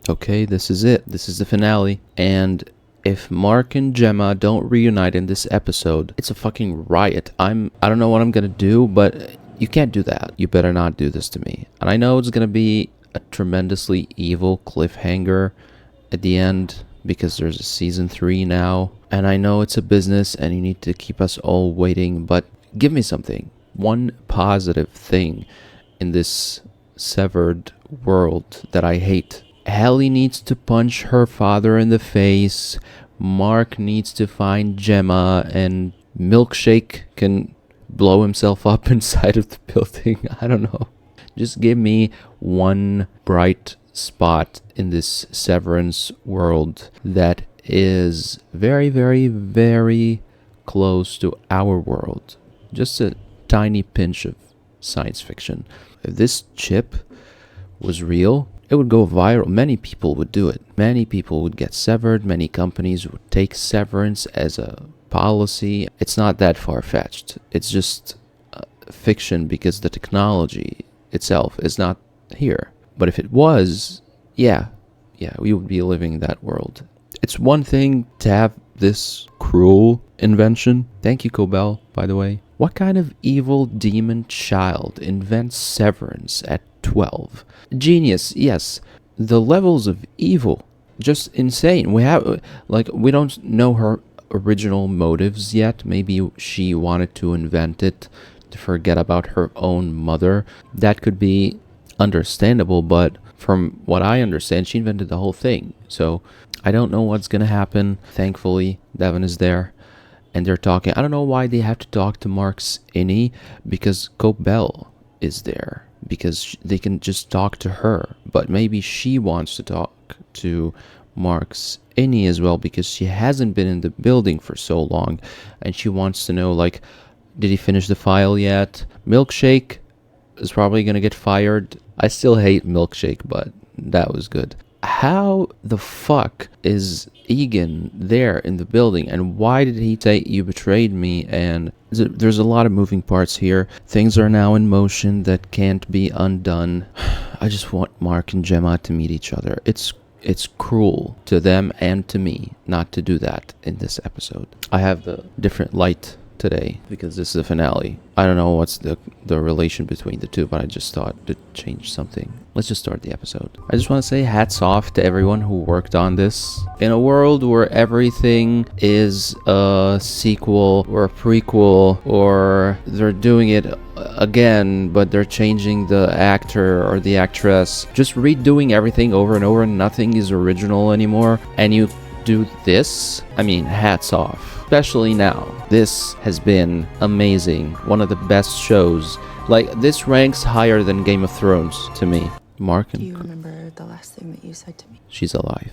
Okay, this is it. This is the finale. And if Mark and Gemma don't reunite in this episode, it's a fucking riot. I don't know what I'm gonna do, but you can't do that. You better not do this to me. And I know it's gonna be a tremendously evil cliffhanger at the end because there's a season 3 now. And I know it's a business and you need to keep us all waiting, but give me something. One positive thing in this severed world that I hate. Helly needs to punch her father in the face. Mark needs to find Gemma, and Milkshake can blow himself up inside of the building. I don't know. Just give me one bright spot in this Severance world that is very, very, very close to our world. Just a tiny pinch of science fiction. If this chip was real, it would go viral. Many people would do it. Many people would get severed. Many companies would take severance as a policy. It's not that far-fetched. It's just fiction because the technology itself is not here. But if it was, yeah, we would be living in that world. It's one thing to have this cruel invention. Thank you, Cobell, by the way. What kind of evil demon child invents severance at 12? Genius, yes. The levels of evil, just insane. We don't know her original motives yet. Maybe she wanted to invent it to forget about her own mother. That could be understandable, but from what I understand, she invented the whole thing. So I don't know what's gonna happen. Thankfully, Devin is there. And they're talking. I don't know why they have to talk to Mark's innie, because Cobell is there. Because they can just talk to her. But maybe she wants to talk to Mark's innie as well, because she hasn't been in the building for so long. And she wants to know, like, did he finish the file yet? Milkshake is probably going to get fired. I still hate Milkshake, but that was good. How the fuck is Eagan there in the building, and why did he say you betrayed me? And there's a lot of moving parts here. Things are now in motion that can't be undone. I just want Mark and Gemma to meet each other. It's cruel to them and to me not to do that in this episode. I have the different light today because this is the finale. I don't know what's the relation between the two, but I just thought to change something. Let's just start the episode. I just want to say hats off to everyone who worked on this. In a world where everything is a sequel or a prequel, or they're doing it again but they're changing the actor or the actress, just redoing everything over and over and nothing is original anymore, and you do this, I mean, hats off. Especially now. This has been amazing. One of the best shows. Like, this ranks higher than Game of Thrones to me. Mark and... Do you remember the last thing that you said to me? She's alive.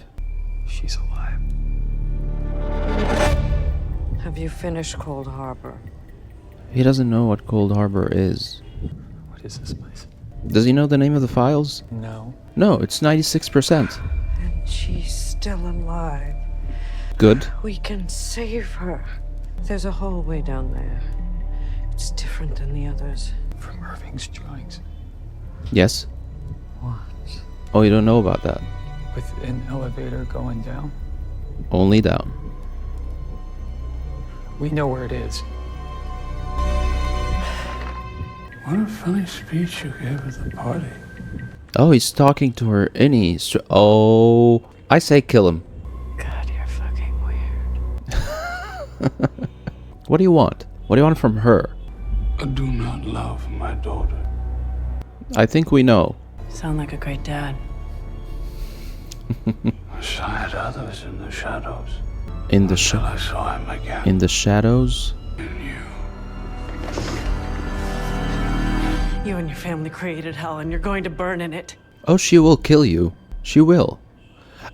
She's alive. Have you finished Cold Harbour? He doesn't know what Cold Harbour is. What is this place? Does he know the name of the files? No. No, it's 96%. And she's still alive. Good. We can save her. There's a hallway down there. It's different than the others. From Irving's drawings. Yes. What? Oh, you don't know about that? With an elevator going down? Only down. We know where it is. What a funny speech you gave at the party. Oh, he's talking to her innie. Oh, I say kill him. God, you're fucking weird. What do you want? What do you want from her? I do not love my daughter. I think we know. Sound like a great dad. I saw others in the shadows. In the Until I saw him again. In the shadows? In you. You and your family created hell, and you're going to burn in it. Oh, she will kill you. She will.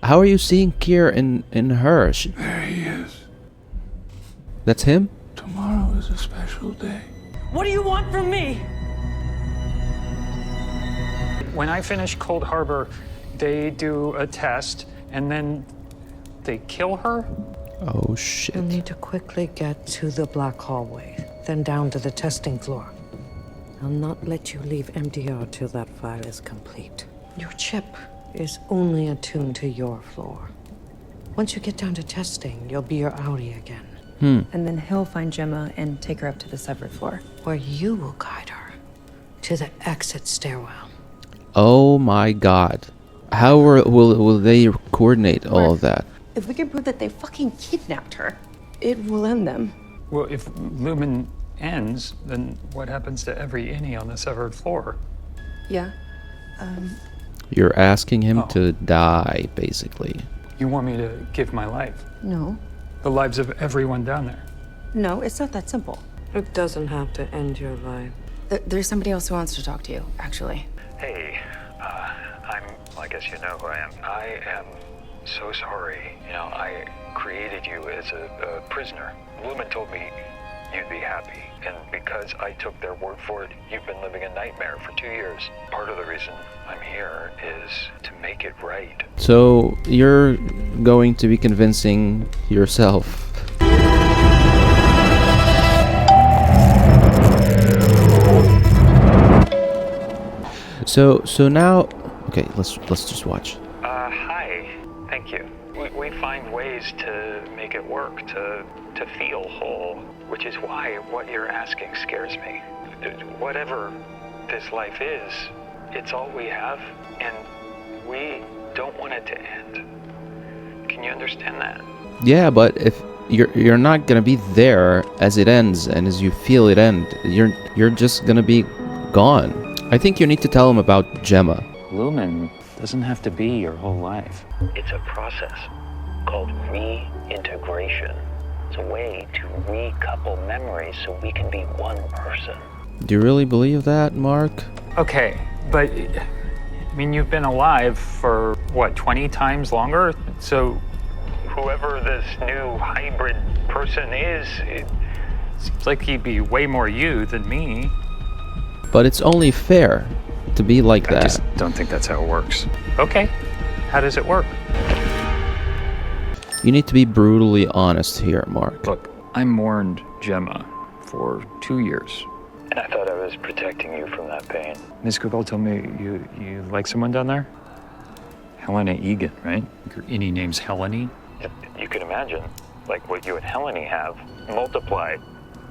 How are you seeing Kier in her? There he is. That's him? Tomorrow is a special day. What do you want from me? When I finish Cold Harbor, they do a test, and then they kill her? Oh, shit. You'll need to quickly get to the black hallway, then down to the testing floor. I'll not let you leave MDR till that file is complete. Your chip. is only attuned to your floor. Once you get down to testing, you'll be your outie again. And then he'll find Gemma and take her up to the severed floor. Where you will guide her to the exit stairwell. Oh my god. How will they coordinate all of that? If we can prove that they fucking kidnapped her, it will end them. Well, if Lumen ends, then what happens to every innie on the severed floor? Yeah. You're asking him Oh. to die, basically. You want me to give my life? No. The lives of everyone down there? No, it's not that simple. It doesn't have to end your life. There's somebody else who wants to talk to you, actually. Hey, I guess you know who I am. I am so sorry. You know, I created you as a prisoner. Lumen told me you'd be happy. And because I took their word for it, you've been living a nightmare for 2 years. Part of the reason I'm here is to make it right. So you're going to be convincing yourself. So now, okay, let's just watch. Hi. Thank you. We find ways to make it work, to feel whole, which is why what you're asking scares me. Whatever this life is, it's all we have, and we don't want it to end. Can you understand that? Yeah, but if you're not gonna be there as it ends and as you feel it end, you're just gonna be gone. I think you need to tell him about Gemma. Lumen doesn't have to be your whole life. It's a process called reintegration. It's a way to recouple memories so we can be one person. Do you really believe that, Mark? Okay, but I mean, you've been alive for what, 20 times longer? So whoever this new hybrid person is, it seems like he'd be way more you than me. But it's only fair to be like I that. just don't think that's how it works. Okay, how does it work? You need to be brutally honest here, Mark. Look, I mourned Gemma for 2 years. And I thought I was protecting you from that pain. Ms. Revel told me you like someone down there? Helena Eagan, right? Your innie name's Helena? You can imagine, like what you and Helena have, multiplied,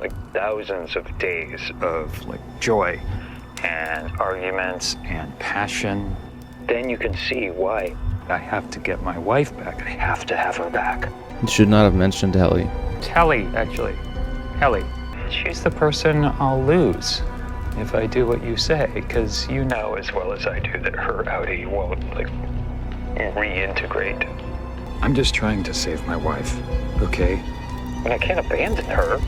like thousands of days of like Joy and arguments. and passion. Then you can see why I have to get my wife back. I have to have her back. You should not have mentioned Helly. It's Helly, actually. Helly. She's the person I'll lose if I do what you say, because You know as well as I do that her outie won't, like, reintegrate. I'm just trying to save my wife, okay? And I can't abandon her.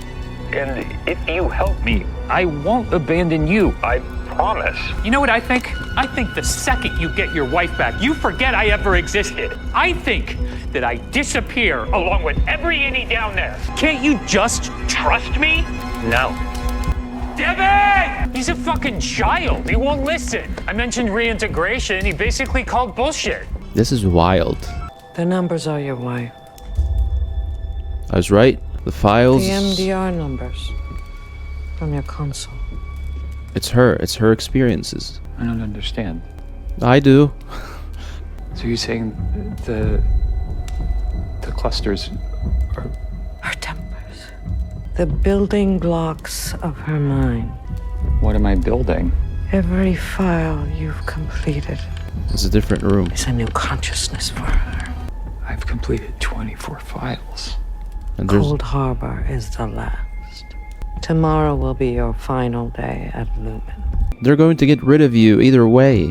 And if you help me, I won't abandon you. I promise. You know what I think? I think the second you get your wife back, you forget I ever existed. I think that I disappear along with every innie down there. Can't you just trust me? No. Devin! He's a fucking child. He won't listen. I mentioned reintegration. He basically called bullshit. This is wild. The numbers are your wife. I was right. The files. The MDR numbers from your console. It's her. It's her experiences. I don't understand. I do. So you're saying the clusters are... Her tempers. The building blocks of her mind. What am I building? Every file you've completed It's a different room. is a new consciousness for her. I've completed 24 files. And there's Cold Harbor is the last. Tomorrow will be your final day at Lumen. they're going to get rid of you either way.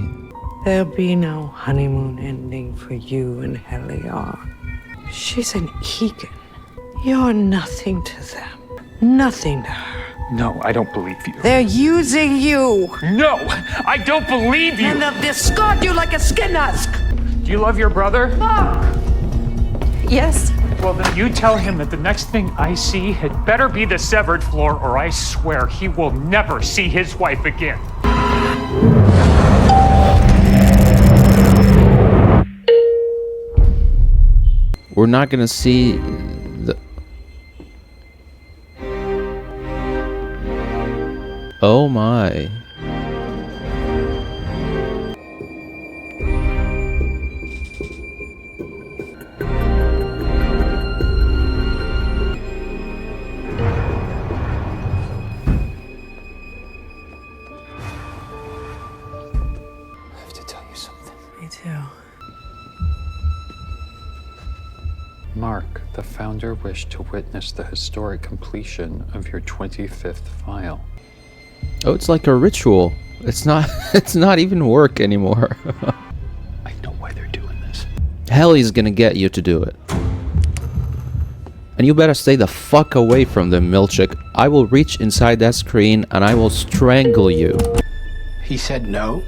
There'll be no honeymoon ending for you and Helly. She's an Eagan. You're nothing to them. Nothing to her. No, I don't believe you. They're using you. No, I don't believe you. And they'll discard you like a skin husk. Do you love your brother? Yes? Well, then you tell him that the next thing I see had better be the severed floor, or I swear he will never see his wife again. We're not gonna see the... Oh my. Mark, the founder wished to witness the historic completion of your 25th file. Oh, it's like a ritual. It's not it's not even work anymore. I know why they're doing this. Helly's gonna get you to do it. And you better stay the fuck away from them, Milchick. I will reach inside that screen and I will strangle you. He said no?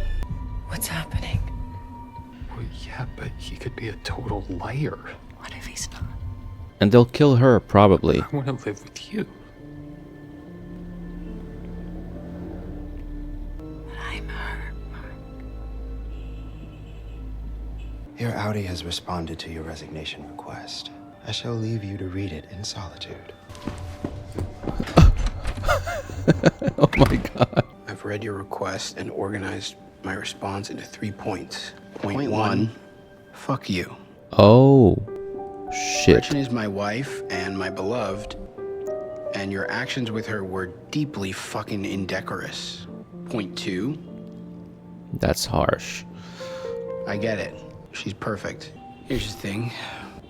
What's happening? Well, yeah, but he could be a total liar. What if he's not? And they'll kill her, probably. I want to live with you. But I'm her. Your Audi has responded to your resignation request. I shall leave you to read it in solitude. Oh my god. I've read your request and organized my response into 3 points. Point one, fuck you. Oh. Shit. Gretchen is my wife and my beloved, and your actions with her were deeply fucking indecorous. Point two, That's harsh. I get it. She's perfect. Here's the thing.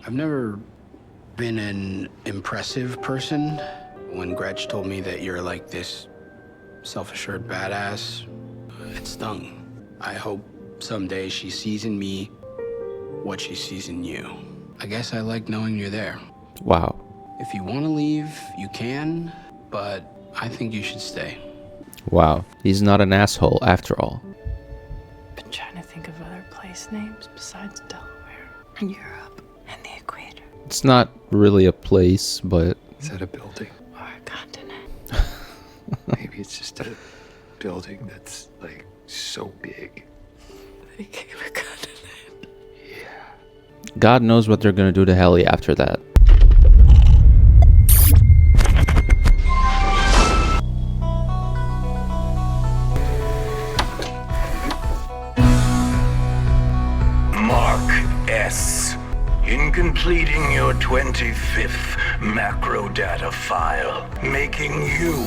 I've never been an impressive person. When Gretch told me that you're like this self-assured badass, it stung. I hope someday she sees in me what she sees in you. I guess I like knowing you're there. Wow. If you want to leave, you can, but I think you should stay. Wow. He's not an asshole after all. Been trying to think of other place names besides Delaware and Europe and the equator It's not really a place, but Is that a building? or a continent. Maybe it's just a building that's, like, so big. They gave a continent. God knows what they're gonna do to Helly after that. Mark S. In completing your 25th Macrodata file, making you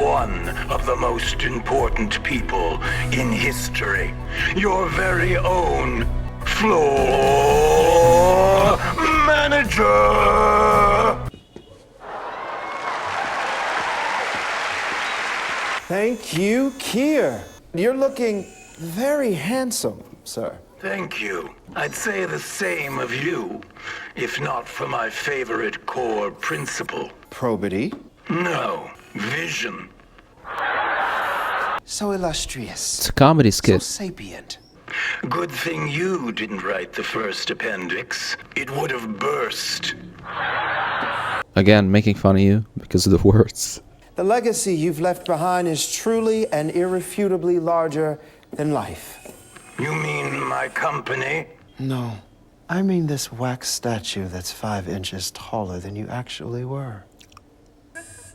one of the most important people in history, your very own floor manager! Thank you, Kier. You're looking very handsome, sir. Thank you. I'd say the same of you, if not for my favorite core principle. Probity. No, vision. So illustrious. It's a comedy So skit. sapient. Good thing you didn't write the first appendix. It would have burst. Again, making fun of you because of the words. The legacy you've left behind is truly and irrefutably larger than life. You mean my company? No, I mean this wax statue that's 5 inches taller than you actually were.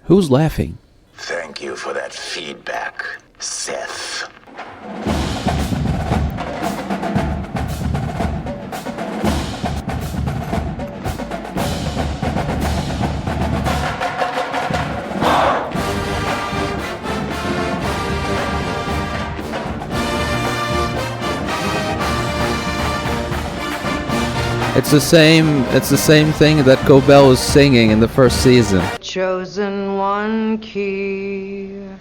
Who's laughing? Thank you for that feedback, Seth. It's the same thing that Cobell was singing in the first season. Chosen one, Kier.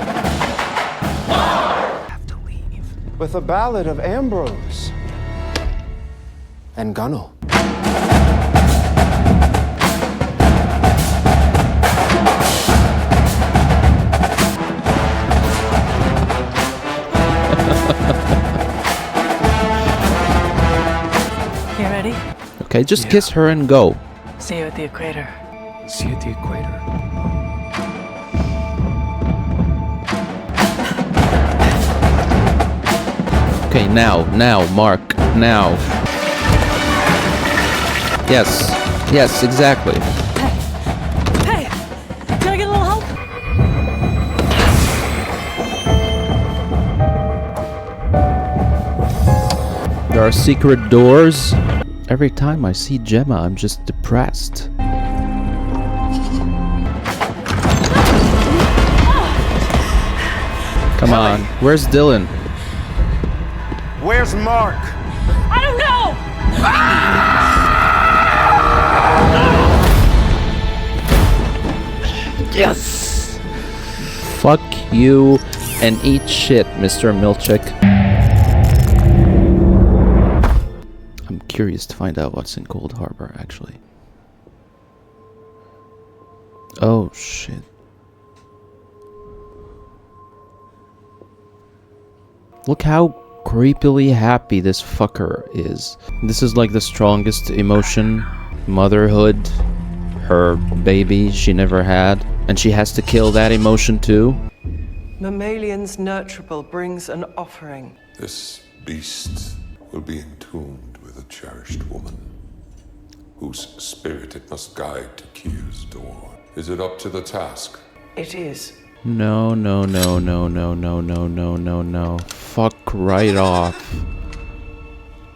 With a ballad of Ambrose and Gunnel. You ready? Okay, just kiss her and go. See you at the equator. See you at the equator. Okay, now, Mark, now. Yes, exactly. Hey! Can I get a little help? There are secret doors. Every time I see Gemma, I'm just depressed. Come on, where's Dylan? Where's Mark? I don't know! Yes! Fuck you and eat shit, Mr. Milchick. I'm curious to find out what's in Cold Harbor, actually. Oh, shit. Look how creepily happy this fucker is. This is like the strongest emotion. Motherhood. Her baby she never had. And she has to kill that emotion too. Mammalian's nurturable brings an offering. This beast will be entombed with a cherished woman, whose spirit it must guide to Kier's door. Is it up to the task? It is. No, no, no, no, no, no, no, no, no, no. Fuck right off.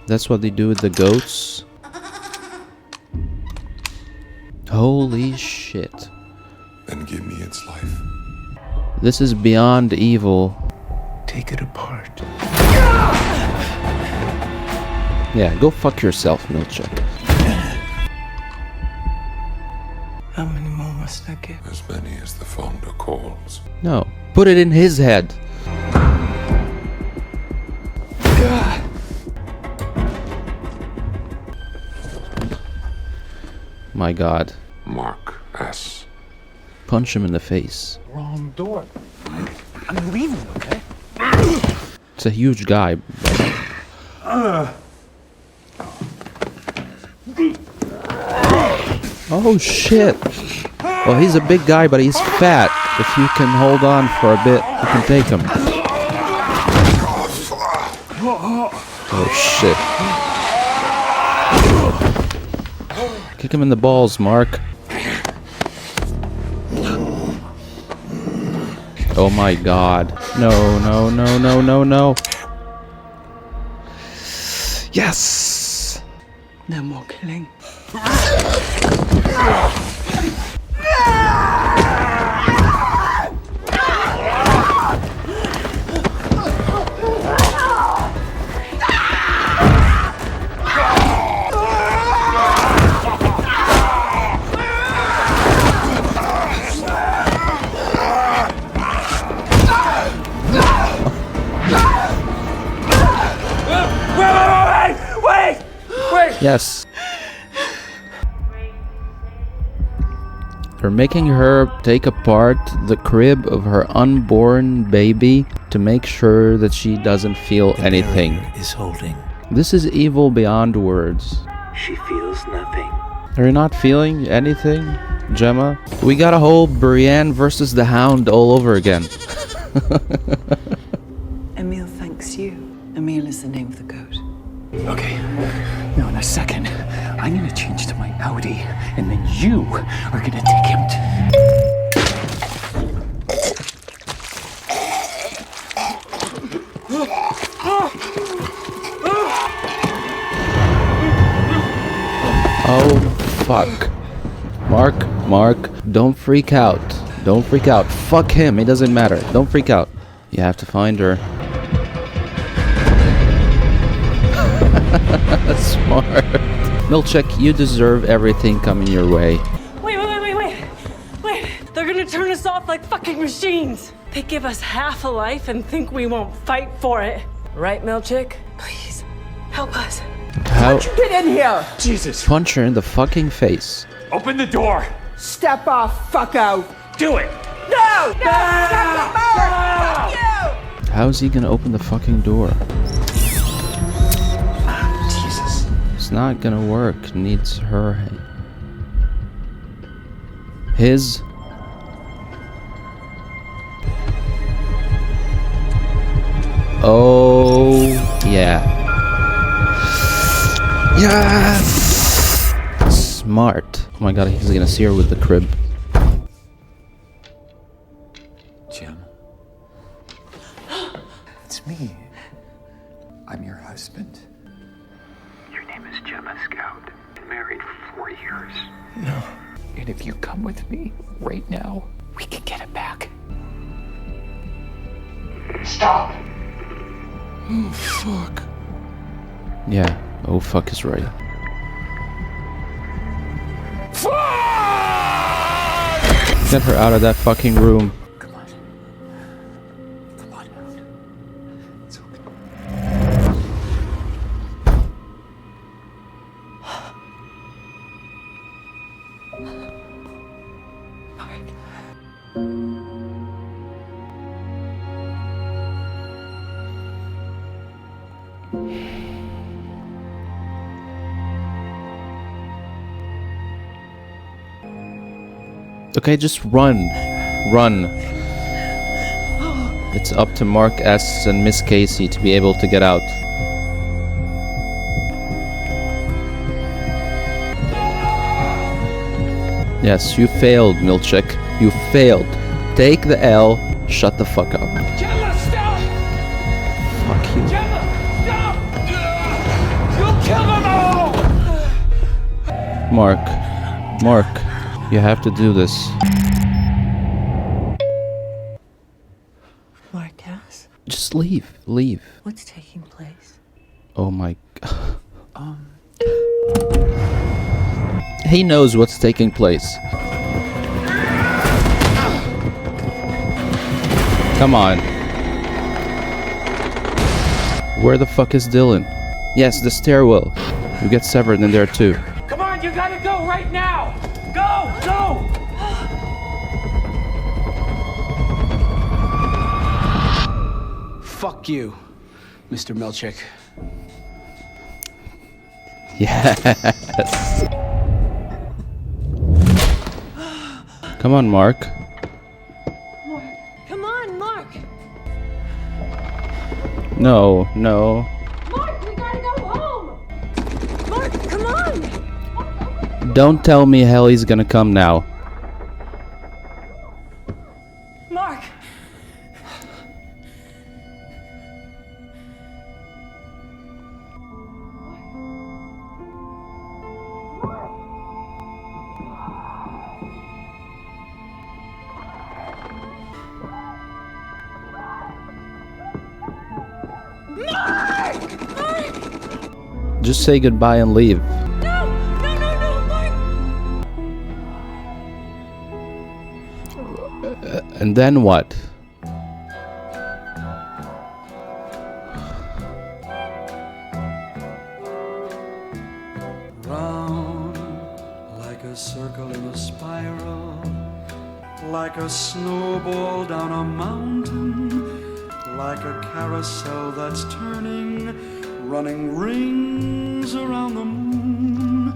That's what they do with the goats? Holy shit. Then give me its life. This is beyond evil. Take it apart. Yeah, go fuck yourself, Milchick. How many more must I give? As many as the founder calls. No. Put it in his head. My god. Mark S. Punch him in the face. Wrong door. I'm leaving, okay? It's a huge guy. Oh shit. Well, he's a big guy, but he's fat. If you can hold on for a bit, you can take him. Oh shit. Kick him in the balls, Mark. Oh my god. No, no, no, no, no, no. Yes! No more killing. Yes. They're making her take apart the crib of her unborn baby to make sure that she doesn't feel anything. Is holding. This is evil beyond words. She feels nothing. Are you not feeling anything, Gemma? We got a whole Brienne versus the Hound all over again. Emil thanks you. Emil is the name of the goat. Okay. Now in a second, I'm gonna change to my Audi, and then you are gonna take him to... Oh, fuck. Mark, don't freak out. Don't freak out. Fuck him, it doesn't matter. Don't freak out. You have to find her. Smart. Milchick, you deserve everything coming your way. Wait. They're gonna turn us off like fucking machines. They give us half a life and think we won't fight for it. Right, Milchick? Please, help us. How? How'd you get in here? Jesus! Punch her in the fucking face. Open the door! Step off, fuck out. Do it! No! Fuck you! How is he gonna open the fucking door? Jesus. It's not gonna work. Needs her. His. Oh, yeah. Yes! Smart. Oh my god, he's gonna see her with the crib. Jim. It's me. I'm your husband. Your name is Gemma Scout. Been married for 4 years. No. And if you come with me right now, we can get it back. Stop! Oh, fuck. Yeah. Oh, fuck is right. Get her out of that fucking room. Come on. Come on out. It's okay. Okay, just run. Run. It's up to Mark S. and Miss Casey to be able to get out. Yes, you failed, Milchick. You failed. Take the L. Shut the fuck up. Gemma, stop! Fuck you. Gemma, stop! You'll kill them all! Mark. Mark. You have to do this. Marcus, Just leave. Leave. what's taking place? Oh my god. He knows what's taking place. Come on. Where the fuck is Dylan? Yes, the stairwell. You get severed in there too. Come on, you gotta go right now! Go! Go! Fuck you, Mr. Milchick. Yes. Come on, Mark. Come on, Mark! No, no. Mark, we gotta go home! Mark, come on! Don't tell me Helly's gonna come now. Mark! Just say goodbye and leave. No, Mark! And then what? Round like a circle in a spiral, like a snowball down a mountain, like a carousel that's turning, running rings around the moon,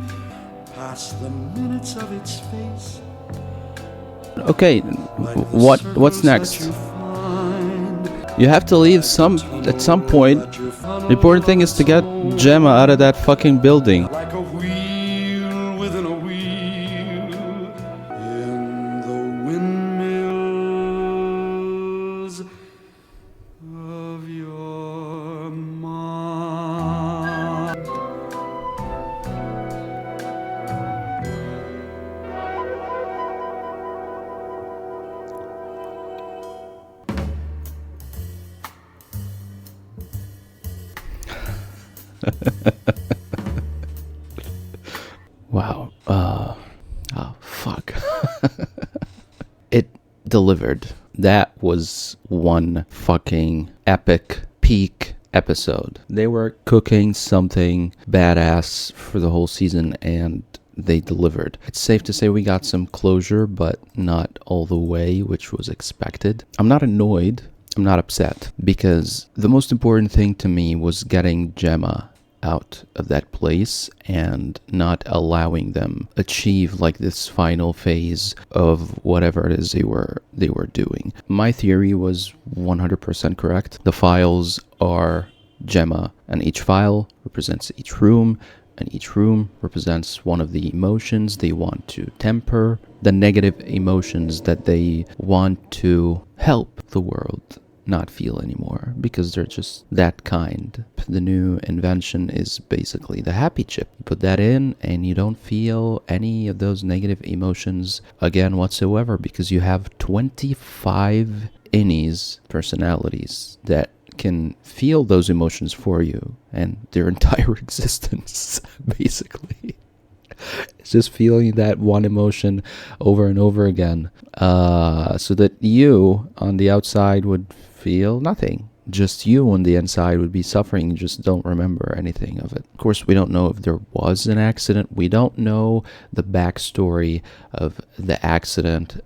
past the minutes of its face. Okay, what's next? You have to leave at some point. The important thing is to get Gemma out of that fucking building. Like a wheel within a wheel, in the windmills of your mind. Wow. Oh, fuck. It delivered. That was one fucking epic peak episode. They were cooking something badass for the whole season and they delivered. It's safe to say we got some closure, but not all the way, which was expected. I'm not annoyed. I'm not upset because the most important thing to me was getting Gemma out of that place and not allowing them achieve like this final phase of whatever it is they were doing. My theory was 100% correct. The files are Gemma, and each file represents each room, and each room represents one of the emotions they want to temper, the negative emotions that they want to help the world not feel anymore, because they're just that kind. The new invention is basically the happy chip. You put that in and you don't feel any of those negative emotions again whatsoever, because you have 25 innies, personalities, that can feel those emotions for you and their entire existence, basically. It's just feeling that one emotion over and over again, so that you on the outside would feel nothing. Just you on the inside would be suffering. You just don't remember anything of it. Of course, we don't know if there was an accident. We don't know the backstory of the accident,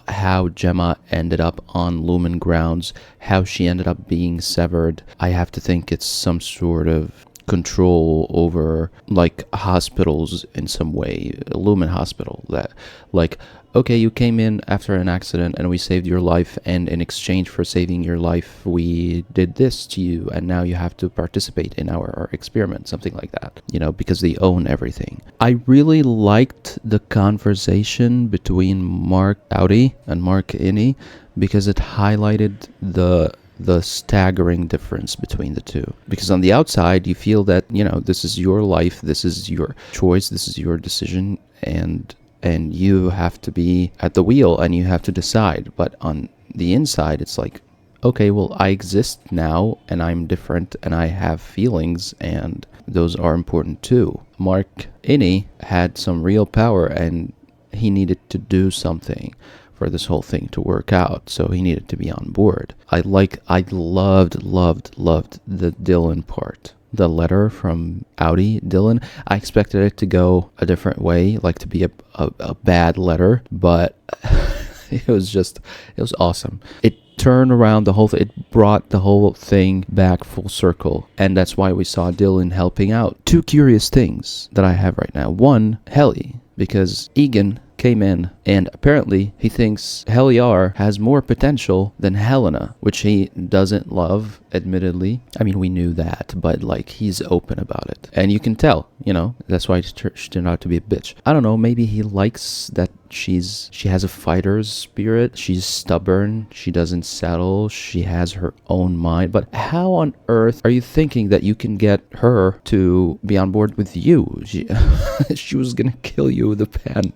how Gemma ended up on Lumen grounds, how she ended up being severed. I have to think it's some sort of control over, like, hospitals in some way, a Lumen hospital, that, like, okay, you came in after an accident and we saved your life, and in exchange for saving your life, we did this to you, and now you have to participate in our experiment, something like that, you know, because they own everything. I really liked the conversation between Mark Audi and Mark Innie, because it highlighted the staggering difference between the two. Because on the outside, you feel that, you know, this is your life, this is your choice, this is your decision, and you have to be at the wheel and you have to decide. But on the inside, it's like, okay, well, I exist now and I'm different and I have feelings, and those are important too. Mark Innie had some real power, and he needed to do something for this whole thing to work out, so he needed to be on board. I loved the Dylan part. The letter from Audi, Dylan, I expected it to go a different way, like to be a bad letter, but it was awesome. It turned around the whole thing. It brought the whole thing back full circle, and that's why we saw Dylan helping out. Two curious things that I have right now. One, Helly, because Eagan came in, and apparently he thinks Helly has more potential than Helena, which he doesn't love, admittedly. I mean, we knew that, but like, he's open about it, and you can tell, you know, that's why she turned out to be a bitch. I don't know, maybe he likes that she has a fighter's spirit, she's stubborn, she doesn't settle, she has her own mind. But how on earth are you thinking that you can get her to be on board with you? She was gonna kill you with a pen.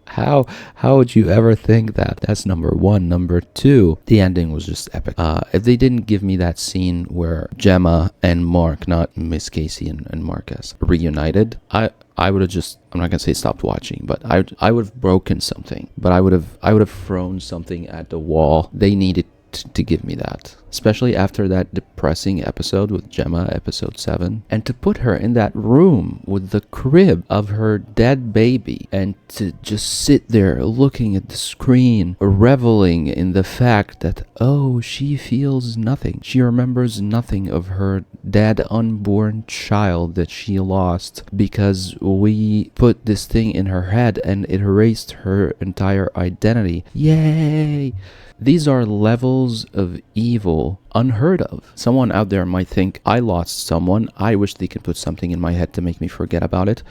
How would you ever think that? That's number one. Number two, the ending was just epic. If they didn't give me that scene where Gemma and Mark, not Miss Casey and Marcus, reunited, I would have just, I'm not gonna say stopped watching, but I would have broken something. But I would have thrown something at the wall. They needed to give me that, especially after that depressing episode with Gemma, episode 7, and to put her in that room with the crib of her dead baby, and to just sit there looking at the screen, reveling in the fact that, oh, she feels nothing, she remembers nothing of her dead unborn child that she lost because we put this thing in her head and it erased her entire identity. Yay! These are levels of evil unheard of. Someone out there might think, I lost someone, I wish they could put something in my head to make me forget about it.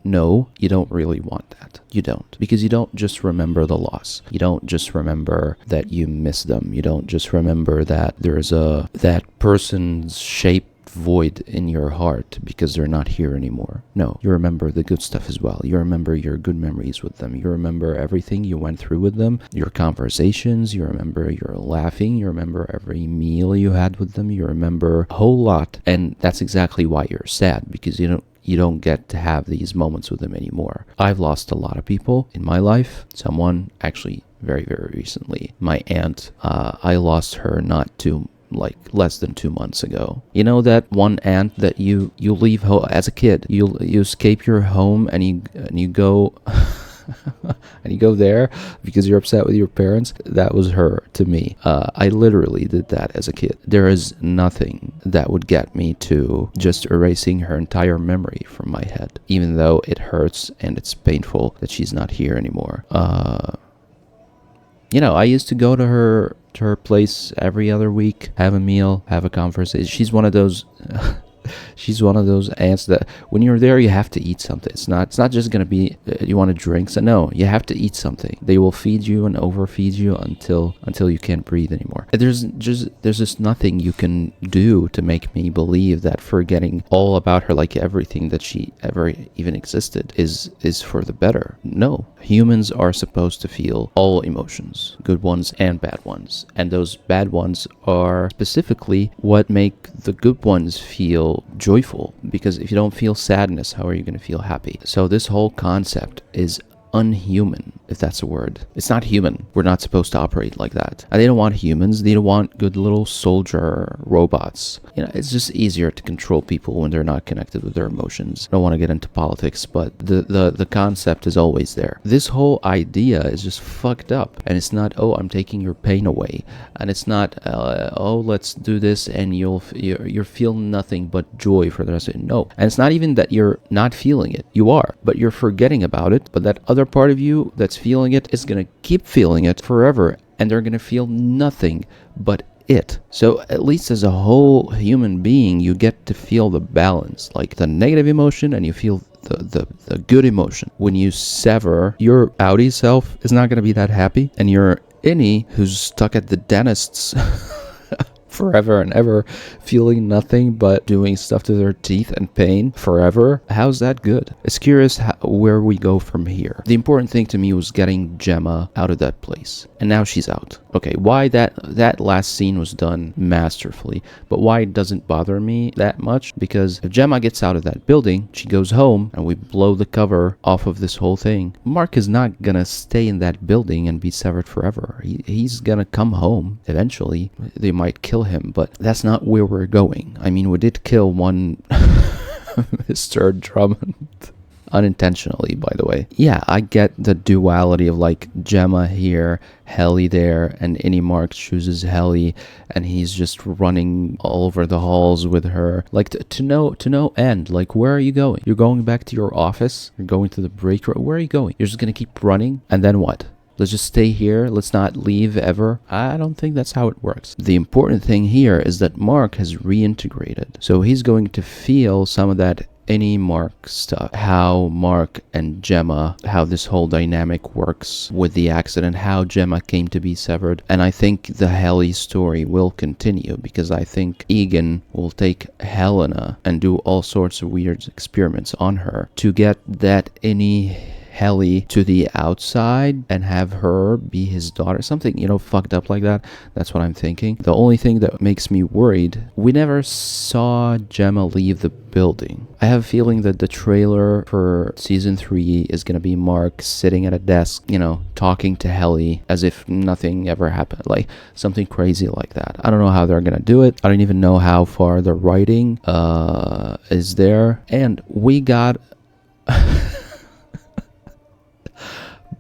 No, you don't really want that. You don't. Because you don't just remember the loss. You don't just remember that you miss them. You don't just remember that there's that person's shape void in your heart because they're not here anymore. No, you remember the good stuff as well. You remember your good memories with them. You remember everything you went through with them, your conversations, you remember your laughing, you remember every meal you had with them, you remember a whole lot. And that's exactly why you're sad, because you don't get to have these moments with them anymore. I've lost a lot of people in my life. Someone, actually very, very recently, my aunt, I lost her not too like less than 2 months ago. You know that one aunt that you leave home as a kid, you escape your home and you go and you go there because you're upset with your parents? That was her to me. I literally did that as a kid. There is nothing that would get me to just erasing her entire memory from my head, even though it hurts and it's painful that she's not here anymore. You know, I used to go to her place every other week, have a meal, have a conversation. She's one of those she's one of those aunts that when you're there you have to eat something. It's not just gonna be you want to drink. So no, you have to eat something. They will feed you and overfeed you until you can't breathe anymore. There's just nothing you can do to make me believe that forgetting all about her, like everything that she ever even existed, is for the better. No, humans are supposed to feel all emotions, good ones and bad ones, and those bad ones are specifically what make the good ones feel feel joyful, because if you don't feel sadness, how are you going to feel happy? So this whole concept is unhuman, if that's a word. It's not human. We're not supposed to operate like that. And they don't want humans. They don't want good little soldier robots. You know, it's just easier to control people when they're not connected with their emotions. I don't want to get into politics, but the concept is always there. This whole idea is just fucked up. And it's not, oh, I'm taking your pain away. And it's not, oh, let's do this and you'll feel nothing but joy for the rest of it. No. And it's not even that you're not feeling it. You are, but you're forgetting about it. But that other part of you that's feeling it is going to keep feeling it forever, and they're going to feel nothing but it. So at least as a whole human being, you get to feel the balance, like the negative emotion, and you feel the good emotion. When you sever, your outie self is not going to be that happy, and your innie who's stuck at the dentist's forever and ever, feeling nothing but doing stuff to their teeth and pain forever. How's that good? It's curious where we go from here. The important thing to me was getting Gemma out of that place, and now she's out. Okay, why that last scene was done masterfully, but why it doesn't bother me that much? Because if Gemma gets out of that building, she goes home, and we blow the cover off of this whole thing. Mark is not gonna stay in that building and be severed forever. He's gonna come home eventually. They might kill him, but that's not where we're going. I mean, we did kill one Mr. Drummond. Unintentionally, by the way. Yeah, I get the duality of like Gemma here, Helly there, and any Mark chooses Helly, and he's just running all over the halls with her. Like to no end. Like, where are you going? You're going back to your office? You're going to the break room? Where are you going? You're just gonna keep running, and then what? Let's just stay here. Let's not leave ever. I don't think that's how it works. The important thing here is that Mark has reintegrated. So he's going to feel some of that any Mark stuff. How Mark and Gemma, how this whole dynamic works with the accident, how Gemma came to be severed. And I think the Helly story will continue, because I think Eagan will take Helena and do all sorts of weird experiments on her to get that any Helly to the outside and have her be his daughter, something, you know, fucked up like that. That's what I'm thinking. The only thing that makes me worried, we never saw Gemma leave the building. I have a feeling that the trailer for season 3 is gonna be Mark sitting at a desk, you know, talking to Helly as if nothing ever happened, like something crazy like that. I don't know how they're gonna do it. I don't even know how far the writing is there. And we got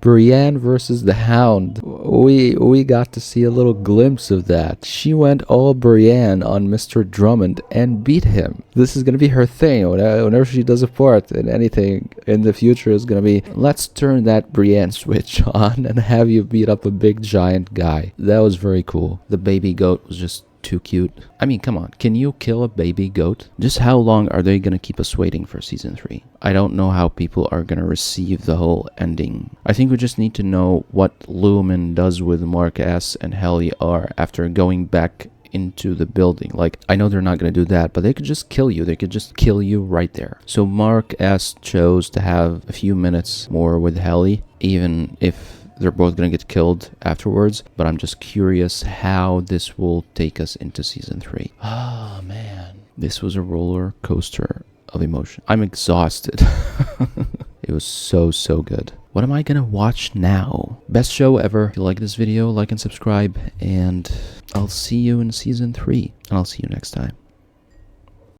Brienne versus the Hound. We got to see a little glimpse of that. She went all Brienne on Mr. Drummond and beat him. This is going to be her thing. Whenever she does a part in anything in the future, is going to be, let's turn that Brienne switch on and have you beat up a big giant guy. That was very cool. The baby goat was just too cute. I mean, come on, can you kill a baby goat? Just how long are they gonna keep us waiting for season 3? I don't know how people are gonna receive the whole ending. I think we just need to know what Lumen does with Mark S and Helly R after going back into the building. Like, I know they're not going to do that, but they could just kill you. They could just kill you right there. So Mark S chose to have a few minutes more with Helly, even if they're both going to get killed afterwards. But I'm just curious how this will take us into season 3. Oh, man. This was a roller coaster of emotion. I'm exhausted. It was so good. What am I gonna watch now? Best show ever. If you like this video, like and subscribe, and I'll see you in season 3, and I'll see you next time.